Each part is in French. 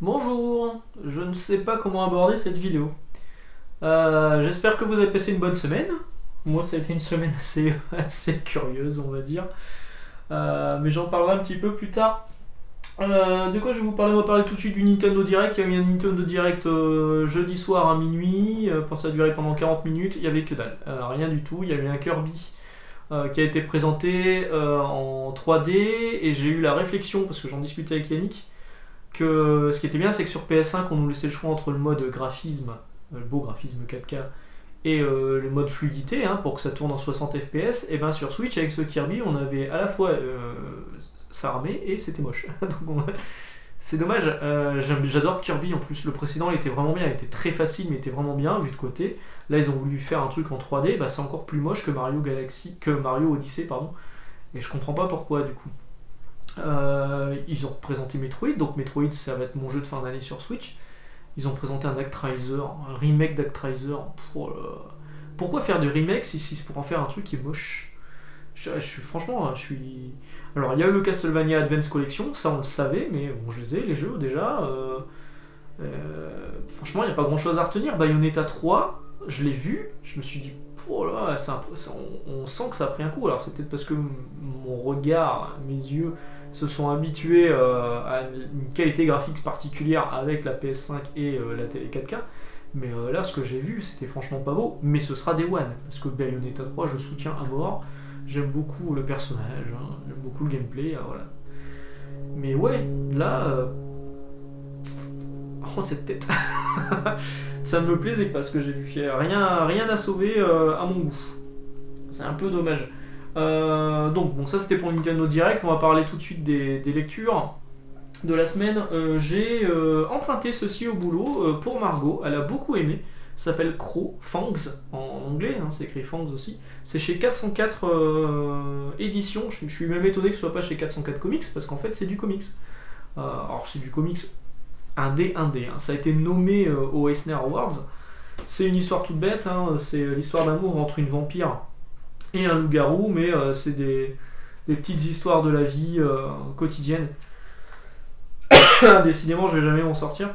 Bonjour, je ne sais pas comment aborder cette vidéo. J'espère que vous avez passé une bonne semaine. Moi, ça a été une semaine assez curieuse, on va dire. Mais j'en parlerai un petit peu plus tard. De quoi je vais vous parler? On va parler tout de suite du Nintendo Direct. Il y a eu un Nintendo Direct jeudi soir à minuit. Ça a duré pendant 40 minutes. Il n'y avait que dalle. Rien du tout. Il y avait un Kirby qui a été présenté en 3D. Et j'ai eu la réflexion, parce que j'en discutais avec Yannick, que ce qui était bien, c'est que sur PS5, on nous laissait le choix entre le mode graphisme, le beau graphisme 4K, et le mode fluidité, hein, pour que ça tourne en 60 FPS. Et bien sur Switch, avec ce Kirby, on avait à la fois ça armait et c'était moche. C'est dommage. J'adore Kirby en plus. Le précédent, il était vraiment bien, il était très facile, mais il était vraiment bien vu de côté. Là, ils ont voulu faire un truc en 3D, bah, c'est encore plus moche que Mario Odyssey, pardon. Et je comprends pas pourquoi du coup. Ils ont présenté Metroid, donc Metroid ça va être mon jeu de fin d'année sur Switch. Ils ont présenté un Actraiser, un remake d'Actraiser. Pourquoi faire des remakes si c'est pour en faire un truc qui est moche? Franchement, je suis. Alors il y a eu le Castlevania Advance Collection, ça on le savait, mais bon, je les ai, les jeux déjà. Franchement, il n'y a pas grand chose à retenir. Bayonetta 3, je l'ai vu, je me suis dit, oh là, on sent que ça a pris un coup. Alors c'est peut-être parce que mon regard, mes yeux se sont habitués à une qualité graphique particulière avec la PS5 et la télé 4K. Mais là, ce que j'ai vu, c'était franchement pas beau. Mais ce sera des One, parce que Bayonetta 3, je soutiens à mort. J'aime beaucoup le personnage, hein, j'aime beaucoup le gameplay, voilà. Mais ouais, là, oh cette tête. Ça ne me plaisait pas ce que j'ai vu. Rien à sauver à mon goût. C'est un peu dommage. Donc bon, ça c'était pour le Nintendo Direct. On va parler tout de suite des lectures de la semaine. J'ai emprunté ceci au boulot pour Margot. Elle a beaucoup aimé. Ça s'appelle Crow, Fangs en anglais, hein, c'est écrit Fangs aussi. C'est chez 404 éditions. Je suis même étonné que ce soit pas chez 404 Comics parce qu'en fait c'est du comics. Alors c'est du comics indé. Hein. Ça a été nommé aux Eisner Awards. C'est une histoire toute bête. Hein. C'est l'histoire d'amour entre une vampire et un loup-garou, mais c'est des petites histoires de la vie quotidienne. Décidément, je vais jamais m'en sortir.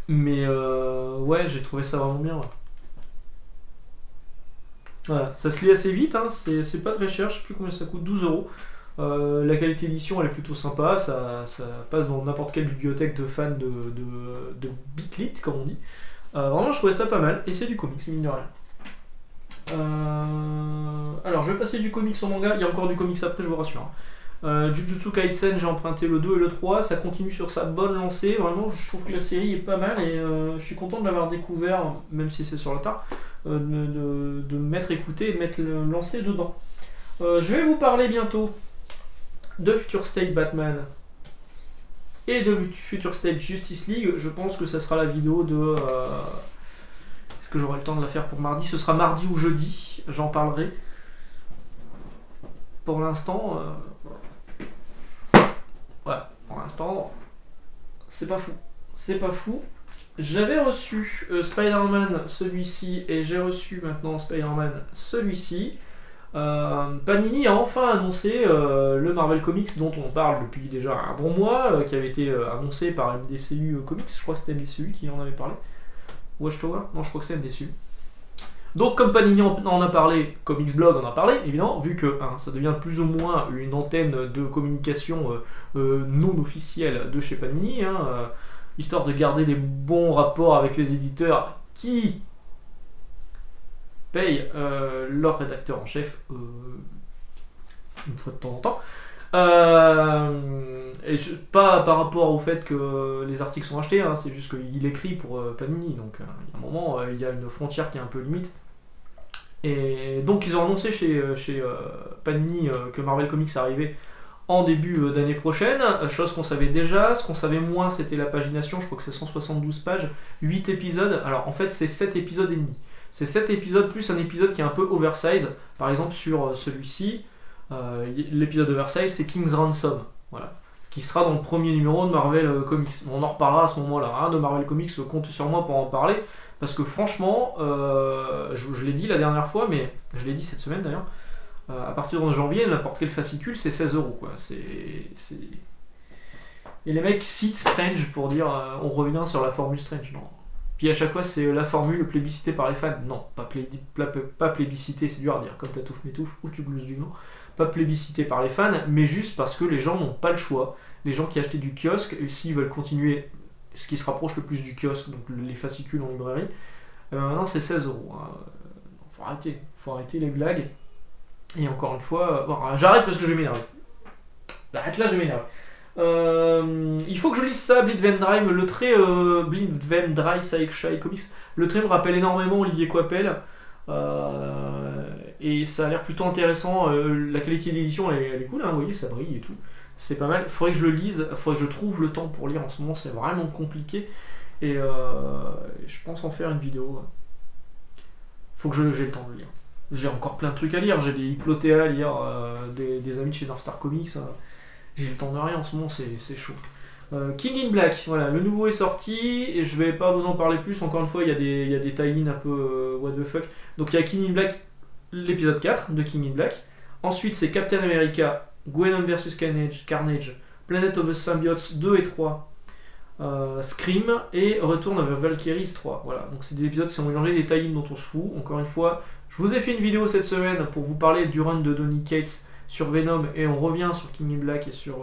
Mais ouais, j'ai trouvé ça vraiment bien. Ouais. Voilà, ça se lit assez vite, hein, c'est pas très cher, je sais plus combien ça coûte, 12 euros. La qualité édition elle est plutôt sympa, ça passe dans n'importe quelle bibliothèque de fans de Bitlit, comme on dit. Vraiment, je trouvais ça pas mal, et c'est du comics, mine de rien. Alors, je vais passer du comics au manga, il y a encore du comics après, je vous rassure. Jujutsu Kaisen, j'ai emprunté le 2 et le 3, ça continue sur sa bonne lancée, vraiment je trouve que la série est pas mal et je suis content de l'avoir découvert, même si c'est sur le tard, de m'être écouté et de m'être lancé dedans. Je vais vous parler bientôt de Future State Batman et de Future State Justice League. Je pense que ça sera la vidéo de... Est-ce que j'aurai le temps de la faire pour mardi? Ce sera mardi ou jeudi, j'en parlerai. Pour l'instant... Voilà, pour l'instant, c'est pas fou. C'est pas fou. J'avais reçu Spider-Man celui-ci et j'ai reçu maintenant Spider-Man celui-ci. Panini a enfin annoncé le Marvel Comics dont on parle depuis déjà un bon mois, qui avait été annoncé par MDCU Comics, je crois que c'était MDCU qui en avait parlé. Watchtower? Non, je crois que c'est MDCU. Donc comme Panini en a parlé, Comics Blog en a parlé, évidemment, vu que ça devient plus ou moins une antenne de communication non officielle de chez Panini, histoire de garder des bons rapports avec les éditeurs qui payent leur rédacteur en chef une fois de temps en temps. Pas par rapport au fait que les articles sont achetés, c'est juste qu'il écrit pour Panini, donc il y a un moment, il y a une frontière qui est un peu limite. Et donc ils ont annoncé chez Panini que Marvel Comics arrivait en début d'année prochaine, chose qu'on savait déjà. Ce qu'on savait moins, c'était la pagination, je crois que c'est 172 pages, 8 épisodes. Alors en fait c'est 7 épisodes et demi. C'est 7 épisodes plus un épisode qui est un peu oversize. Par exemple sur celui-ci, l'épisode oversize c'est King's Ransom, voilà, qui sera dans le premier numéro de Marvel Comics. On en reparlera à ce moment-là, de Marvel Comics, compte sur moi pour en parler. Parce que franchement, je l'ai dit la dernière fois, mais je l'ai dit cette semaine d'ailleurs, à partir de janvier, n'importe quel fascicule, c'est 16 euros, quoi. Et les mecs citent Strange pour dire on revient sur la formule Strange. Non. Puis à chaque fois, c'est la formule plébiscitée par les fans. Non, pas plébiscité, c'est dur à dire, comme Tatouf Métouf ou tu glousses du nom. Pas plébiscité par les fans, mais juste parce que les gens n'ont pas le choix. Les gens qui achetaient du kiosque, s'ils veulent continuer ce qui se rapproche le plus du kiosque, donc les fascicules en librairie, maintenant c'est 16€. Hein. Faut arrêter les blagues. Et encore une fois, bon, j'arrête parce que je vais m'énerver. Arrête là, je vais m'énerver. Il faut que je lise ça, Blitzwendry, le trait Blitzwendry Sci Comics. Le trait me rappelle énormément Olivier Coipel. Et ça a l'air plutôt intéressant. La qualité d'édition elle est cool, hein, vous voyez, ça brille et tout. C'est pas mal. Il faudrait que je le lise, il faudrait que je trouve le temps pour lire. En ce moment, c'est vraiment compliqué. Et je pense en faire une vidéo. Faut que j'ai le temps de le lire. J'ai encore plein de trucs à lire. J'ai des Hyplotea à lire, des amis de chez North Star Comics. J'ai le temps de rien en ce moment, c'est chaud. King in Black, voilà, le nouveau est sorti, et je vais pas vous en parler plus, encore une fois, il y a des tie-in un peu what the fuck. Donc il y a King in Black, l'épisode 4 de King in Black. Ensuite c'est Captain America, Gwenon vs Carnage, Planet of the Symbiotes 2 et 3, Scream, et Return of the Valkyries 3. Voilà, donc c'est des épisodes qui sont mélangés, des tie-in dont on se fout. Encore une fois, je vous ai fait une vidéo cette semaine pour vous parler du run de Donny Cates sur Venom, et on revient sur King in Black et sur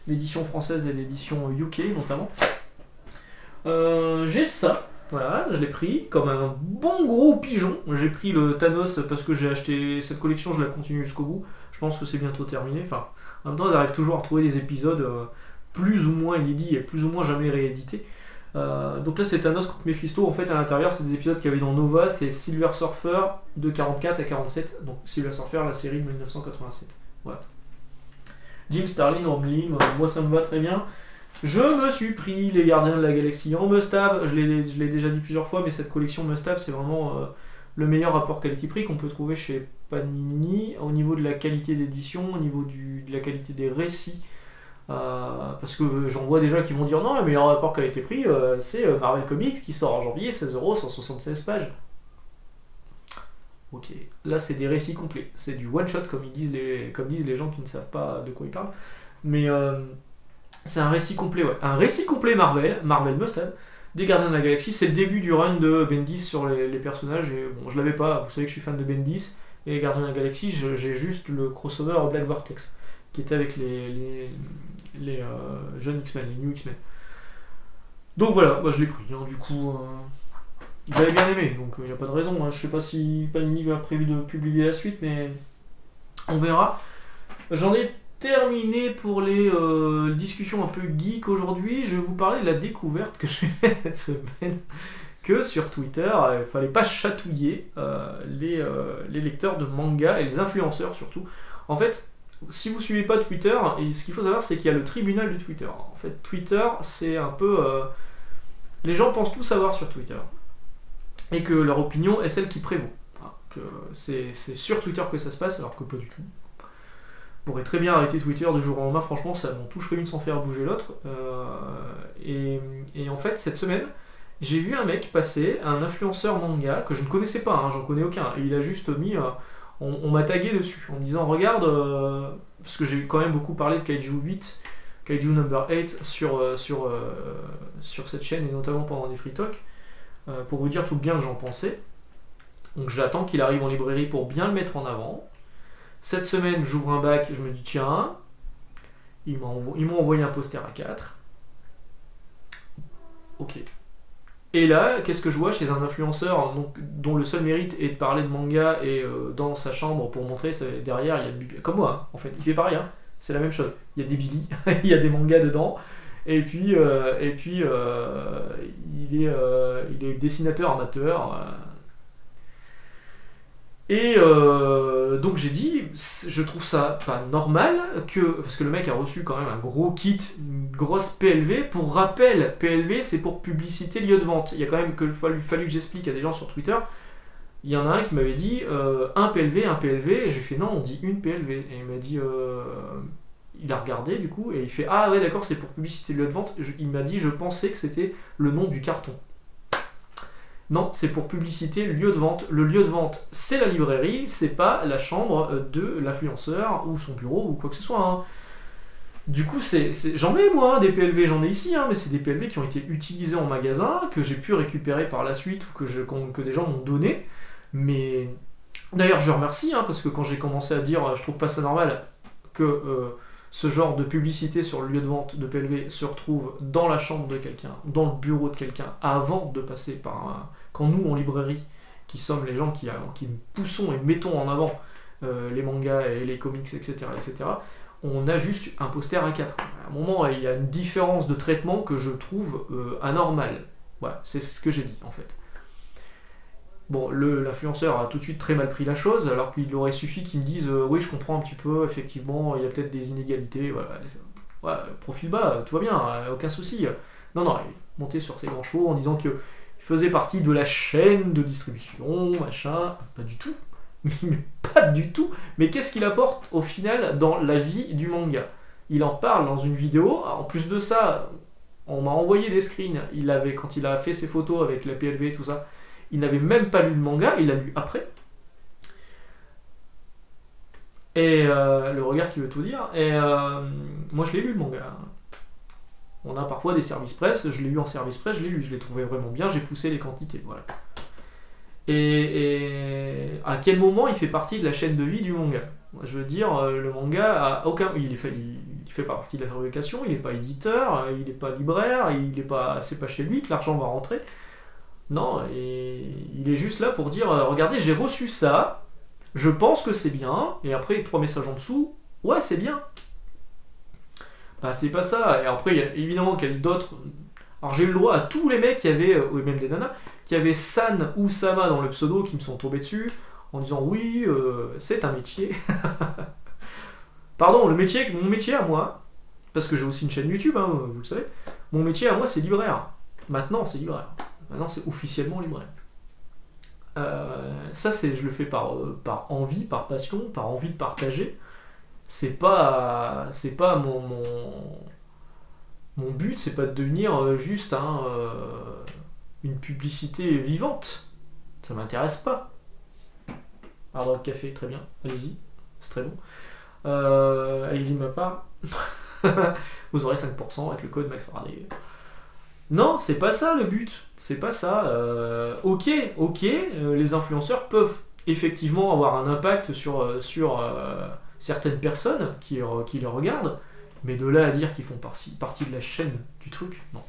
l'édition française et l'édition UK notamment. J'ai ça, voilà, je l'ai pris comme un bon gros pigeon. J'ai pris le Thanos parce que j'ai acheté cette collection, je la continue jusqu'au bout. Je pense que c'est bientôt terminé. Enfin, en même temps, j'arrive toujours à retrouver des épisodes plus ou moins inédits et plus ou moins jamais réédités. Donc là, c'est Thanos contre Mephisto. En fait, à l'intérieur, c'est des épisodes qu'il y avait dans Nova. C'est Silver Surfer de 44 à 47. Donc Silver Surfer, la série de 1987. Voilà. Jim Starlin, Romlin, moi ça me va très bien. Je me suis pris les Gardiens de la Galaxie en must-have. Je l'ai déjà dit plusieurs fois, mais cette collection must-have, c'est vraiment le meilleur rapport qualité-prix qu'on peut trouver chez Panini au niveau de la qualité d'édition, au niveau de la qualité des récits. Parce que j'en vois déjà qui vont dire non, le meilleur rapport qualité-prix, c'est Marvel Comics qui sort en janvier, 16€, 176 pages. Ok, là c'est des récits complets, c'est du one-shot comme disent les gens qui ne savent pas de quoi ils parlent. Mais c'est un récit complet, ouais. Un récit complet Marvel must-have, des Gardiens de la Galaxie. C'est le début du run de Bendis sur les personnages. Et bon, je l'avais pas, vous savez que je suis fan de Bendis. Et les Gardiens de la Galaxie, j'ai juste le crossover Black Vortex, qui était avec les jeunes X-Men, les New X-Men. Donc voilà, je l'ai pris, hein, du coup... J'avais bien aimé, donc il n'y a pas de raison. Hein. Je sais pas si Panini a prévu de publier la suite, mais on verra. J'en ai terminé pour les discussions un peu geek aujourd'hui. Je vais vous parler de la découverte que j'ai faite cette semaine, que sur Twitter, il fallait pas chatouiller les lecteurs de manga et les influenceurs surtout. En fait, si vous suivez pas Twitter, et ce qu'il faut savoir, c'est qu'il y a le tribunal du Twitter. En fait, Twitter, c'est un peu... les gens pensent tout savoir sur Twitter. Et que leur opinion est celle qui prévaut. Hein, que c'est sur Twitter que ça se passe, alors que pas du tout. On pourrait très bien arrêter Twitter de jour au lendemain, franchement, ça m'en toucherait une sans faire bouger l'autre. Et en fait, cette semaine, j'ai vu un mec passer, un influenceur manga, que je ne connaissais pas, hein, j'en connais aucun, et il a juste mis... on m'a tagué dessus, en me disant, regarde, parce que j'ai quand même beaucoup parlé de Kaiju 8, Kaiju Number 8, sur cette chaîne, et notamment pendant des free talks, pour vous dire tout le bien que j'en pensais. Donc j'attends qu'il arrive en librairie pour bien le mettre en avant. Cette semaine, j'ouvre un bac, je me dis tiens, ils m'ont envoyé un poster à 4. Ok. Et là, qu'est-ce que je vois chez un influenceur dont le seul mérite est de parler de manga et dans sa chambre pour montrer, derrière, il y a comme moi, hein, en fait, il fait pareil, hein, c'est la même chose. Il y a des Billy, il y a des mangas dedans. Et puis il est dessinateur amateur. Donc j'ai dit, je trouve ça pas normal parce que le mec a reçu quand même un gros kit, une grosse PLV. Pour rappel, PLV c'est pour publicité lieu de vente. Il y a quand même fallu que j'explique à des gens sur Twitter. Il y en a un qui m'avait dit un PLV, et j'ai fait non, on dit une PLV. Et il m'a dit... il a regardé du coup et il fait ah ouais d'accord, c'est pour publicité lieu de vente. Il m'a dit je pensais que c'était le nom du carton. Non, c'est pour publicité lieu de vente. Le lieu de vente c'est la librairie, c'est pas la chambre de l'influenceur ou son bureau ou quoi que ce soit. Hein. Du coup, j'en ai moi, des PLV, j'en ai ici, hein, mais c'est des PLV qui ont été utilisés en magasin, que j'ai pu récupérer par la suite ou que des gens m'ont donné. Mais d'ailleurs, je remercie, hein, parce que quand j'ai commencé à dire je trouve pas ça normal que ce genre de publicité sur le lieu de vente de PLV se retrouve dans la chambre de quelqu'un, dans le bureau de quelqu'un, avant de passer quand nous, en librairie, qui sommes les gens qui poussons et mettons en avant les mangas et les comics, etc., on a juste un poster A4. À un moment, il y a une différence de traitement que je trouve anormale. Voilà, c'est ce que j'ai dit, en fait. Bon, l'influenceur a tout de suite très mal pris la chose, alors qu'il aurait suffi qu'il me dise oui, je comprends un petit peu, effectivement, il y a peut-être des inégalités, voilà. Ouais, profil bas, tout va bien, aucun souci. Non, non, il est monté sur ses grands chevaux en disant qu'il faisait partie de la chaîne de distribution, machin. Pas du tout. Mais pas du tout. Mais qu'est-ce qu'il apporte au final dans la vie du manga? Il en parle dans une vidéo. En plus de ça, on m'a envoyé des screens. Quand il a fait ses photos avec la PLV et tout ça, il n'avait même pas lu le manga, il l'a lu après. Et le regard qui veut tout dire. Et moi, je l'ai lu le manga. On a parfois des services presse, je l'ai lu en service presse, je l'ai lu, je l'ai trouvé vraiment bien, j'ai poussé les quantités, voilà. Et à quel moment il fait partie de la chaîne de vie du manga? Je veux dire, le manga a aucun, il fait pas partie de la fabrication, il n'est pas éditeur, il n'est pas libraire, c'est pas chez lui que l'argent va rentrer. Non, et il est juste là pour dire, regardez, j'ai reçu ça, je pense que c'est bien, et après 3 messages en dessous, ouais, c'est bien. Bah, c'est pas ça. Et après, il y a évidemment qu'il y a d'autres. Alors, j'ai eu le droit à tous les mecs qui avaient, ou même des nanas, qui avaient San ou Sama dans le pseudo qui me sont tombés dessus en disant oui, c'est un métier. Pardon, mon métier à moi, parce que j'ai aussi une chaîne YouTube, hein, vous le savez, mon métier à moi c'est libraire. Maintenant, c'est libraire. Maintenant, c'est officiellement libraire. Ça, je le fais par envie, par passion, par envie de partager. C'est pas mon but, c'est pas de devenir juste une publicité vivante. Ça m'intéresse pas. Hard Rock Café, très bien, allez-y, c'est très bon. Allez-y de ma part. Vous aurez 5% avec le code Max Faraday. Non, c'est pas ça le but. C'est pas ça. Ok, les influenceurs peuvent effectivement avoir un impact sur certaines personnes qui le regardent, mais de là à dire qu'ils font partie de la chaîne du truc, non.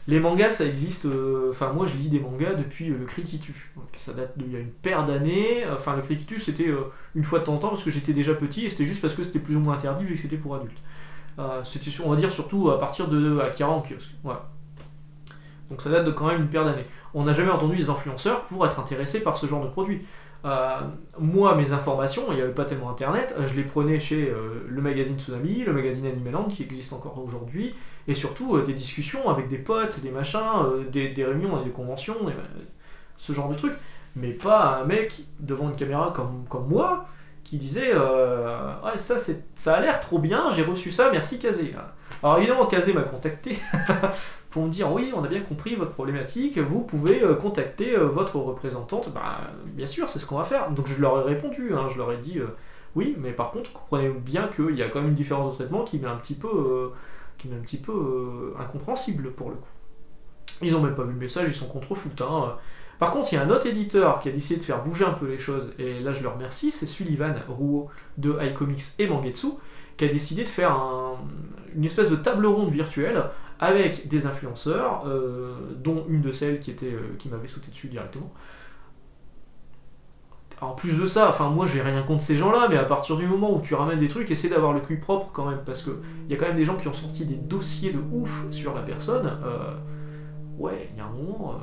Les mangas, ça existe. Enfin, moi, je lis des mangas depuis le Cri qui tue. Donc, ça date d'il y a une paire d'années. Enfin, le Cri qui tue, c'était une fois de temps en temps parce que j'étais déjà petit et c'était juste parce que c'était plus ou moins interdit vu que c'était pour adultes. C'était, on va dire, surtout à partir de Akira en kiosque. Voilà. Donc, ça date de quand même une paire d'années. On n'a jamais entendu des influenceurs pour être intéressés par ce genre de produit. Moi, mes informations, il n'y avait pas tellement internet, je les prenais chez le magazine Tsunami, le magazine Animeland qui existe encore aujourd'hui, et surtout des discussions avec des potes, des machins, des réunions et des conventions, ce genre de trucs. Mais pas un mec devant une caméra comme moi qui disait ouais, ça a l'air trop bien, j'ai reçu ça, merci Kazé. Alors évidemment, Kazé m'a contacté pour me dire oui, on a bien compris votre problématique, vous pouvez contacter votre représentante. Bah, bien sûr, c'est ce qu'on va faire. Donc je leur ai répondu, je leur ai dit oui, mais par contre, comprenez bien qu'il y a quand même une différence de traitement qui m'est un petit peu, incompréhensible pour le coup. Ils n'ont même pas vu le message, ils sont contre-foot. Par contre, il y a un autre éditeur qui a décidé de faire bouger un peu les choses, et là je le remercie, c'est Sullivan Rouault de iComics et Mangetsu, qui a décidé de faire une espèce de table ronde virtuelle avec des influenceurs, dont une de celles qui m'avait sauté dessus directement. En plus de ça, enfin moi j'ai rien contre ces gens-là, mais à partir du moment où tu ramènes des trucs, essaie d'avoir le cul propre quand même, parce que il y a quand même des gens qui ont sorti des dossiers de ouf sur la personne. Ouais, il y a un moment.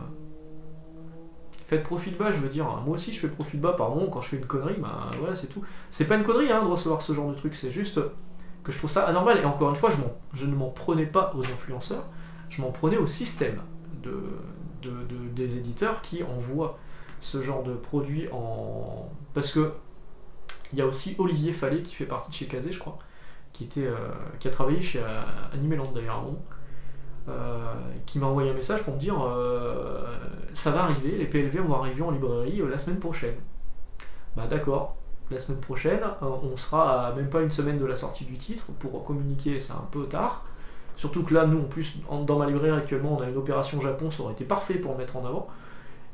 Faites profil bas, je veux dire. Moi aussi je fais profil bas par moment quand je fais une connerie, bah voilà, c'est tout. C'est pas une connerie de recevoir ce genre de truc, c'est juste que je trouve ça anormal. Et encore une fois, je ne m'en prenais pas aux influenceurs, je m'en prenais au système des éditeurs qui envoient ce genre de produit parce que il y a aussi Olivier Fallet qui fait partie de chez Kazé, je crois, qui a travaillé chez Animeland d'ailleurs à Rouen, qui m'a envoyé un message pour me dire ça va arriver, les PLV vont arriver en librairie la semaine prochaine. Bah d'accord. la semaine prochaine, on sera à même pas une semaine de la sortie du titre. Pour communiquer, c'est un peu tard. Surtout que là, nous, en plus, dans ma librairie actuellement, on a une opération Japon, ça aurait été parfait pour le mettre en avant.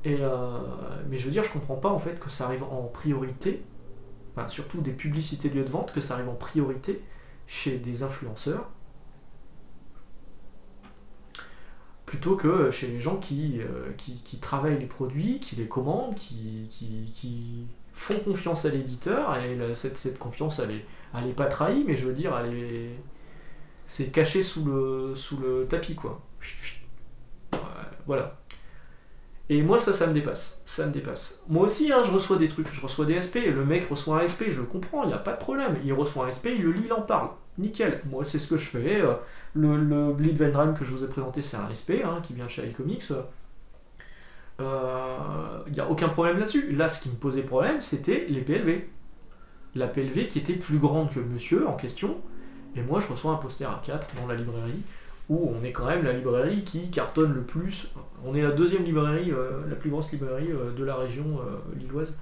Mais je veux dire, je comprends pas en fait que ça arrive en priorité, enfin, surtout des publicités de lieux de vente, que ça arrive en priorité chez des influenceurs, plutôt que chez les gens qui travaillent les produits, qui les commandent, qui font confiance à l'éditeur, et cette confiance, elle est pas trahie, mais je veux dire, c'est caché sous le tapis, quoi. Voilà. Et moi, ça me dépasse. Ça me dépasse. Moi aussi, hein, je reçois des trucs, je reçois des SP. Le mec reçoit un SP, je le comprends, il n'y a pas de problème. Il reçoit un SP, il le lit, il en parle. Nickel. Moi, c'est ce que je fais. Le Bleed Vendrime que je vous ai présenté, c'est un SP qui vient de chez iComics. Il n'y a aucun problème là-dessus. Là, ce qui me posait problème, c'était les PLV. La PLV qui était plus grande que le monsieur en question. Et moi, je reçois un poster A4 dans la librairie, où on est quand même la librairie qui cartonne le plus. On est la deuxième librairie, la plus grosse librairie de la région lilloise,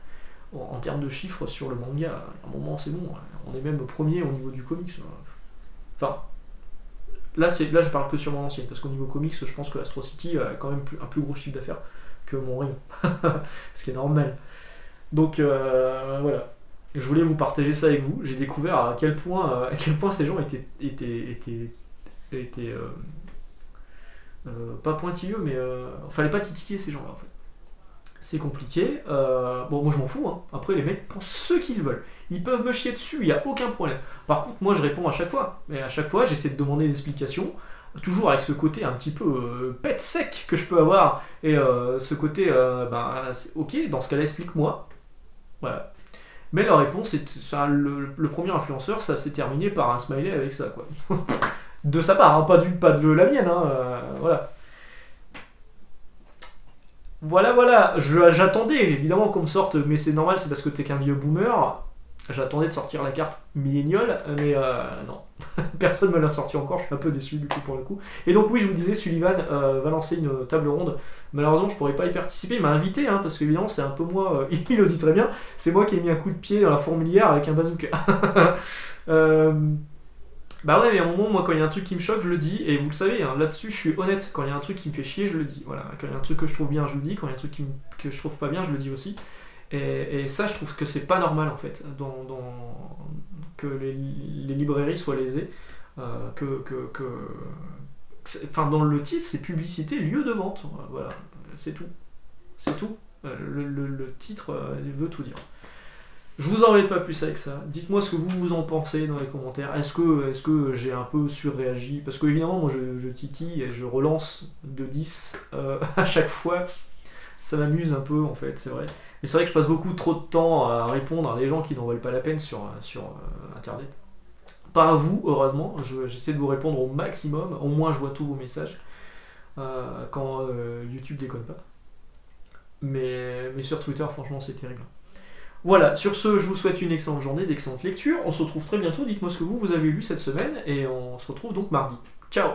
en termes de chiffres sur le manga. À un moment, c'est bon. On est même premier au niveau du comics. Enfin, là, je parle que sur mon ancienne, parce qu'au niveau comics, je pense que Astro City a quand même un plus gros chiffre d'affaires que mon rayon. Ce qui est normal. Donc, voilà. Je voulais vous partager ça avec vous. J'ai découvert à quel point ces gens étaient pas pointilleux, mais fallait pas titiller ces gens-là en fait. C'est compliqué. Bon, moi je m'en fous. Hein. Après, les mecs pensent ce qu'ils veulent. Ils peuvent me chier dessus, il n'y a aucun problème. Par contre, moi je réponds à chaque fois. Et à chaque fois, j'essaie de demander des explications. Toujours avec ce côté un petit peu pète sec que je peux avoir. Et ce côté, ok, dans ce cas-là, explique-moi. Voilà. Mais la réponse, le premier influenceur, ça s'est terminé par un smiley avec ça, quoi. De sa part, hein, pas de la mienne, voilà. Voilà, j'attendais évidemment qu'on me sorte, mais c'est normal, c'est parce que t'es qu'un vieux boomer. J'attendais de sortir la carte milléniole, mais non. Personne me l'a sorti encore, je suis un peu déçu du coup pour le coup. Et donc oui, je vous disais, Sullivan va lancer une table ronde. Malheureusement, je pourrais pas y participer, il m'a invité, parce qu'évidemment, c'est un peu moi, il le dit très bien, c'est moi qui ai mis un coup de pied dans la fourmilière avec un bazooka. Bah ouais, mais à un moment, moi, quand il y a un truc qui me choque, je le dis, et vous le savez, là-dessus, je suis honnête. Quand il y a un truc qui me fait chier, je le dis. Voilà, quand il y a un truc que je trouve bien, je le dis. Quand il y a un truc que je trouve pas bien, je le dis aussi. Et ça, je trouve que c'est pas normal, en fait, que les librairies soient lésées. Enfin, dans le titre, c'est publicité, lieu de vente. Voilà, c'est tout. C'est tout. Le titre veut tout dire. Je vous embête pas plus avec ça. Dites-moi ce que vous en pensez dans les commentaires. Est-ce que j'ai un peu surréagi? Parce que évidemment, moi je titille et je relance de 10 à chaque fois. Ça m'amuse un peu en fait, c'est vrai. Mais c'est vrai que je passe beaucoup trop de temps à répondre à des gens qui n'en valent pas la peine sur internet. Pas à vous, heureusement. J'essaie de vous répondre au maximum. Au moins, je vois tous vos messages. Quand YouTube déconne pas. Mais sur Twitter, franchement, c'est terrible. Voilà, sur ce, je vous souhaite une excellente journée, d'excellentes lectures. On se retrouve très bientôt. Dites-moi ce que vous avez lu cette semaine et on se retrouve donc mardi. Ciao!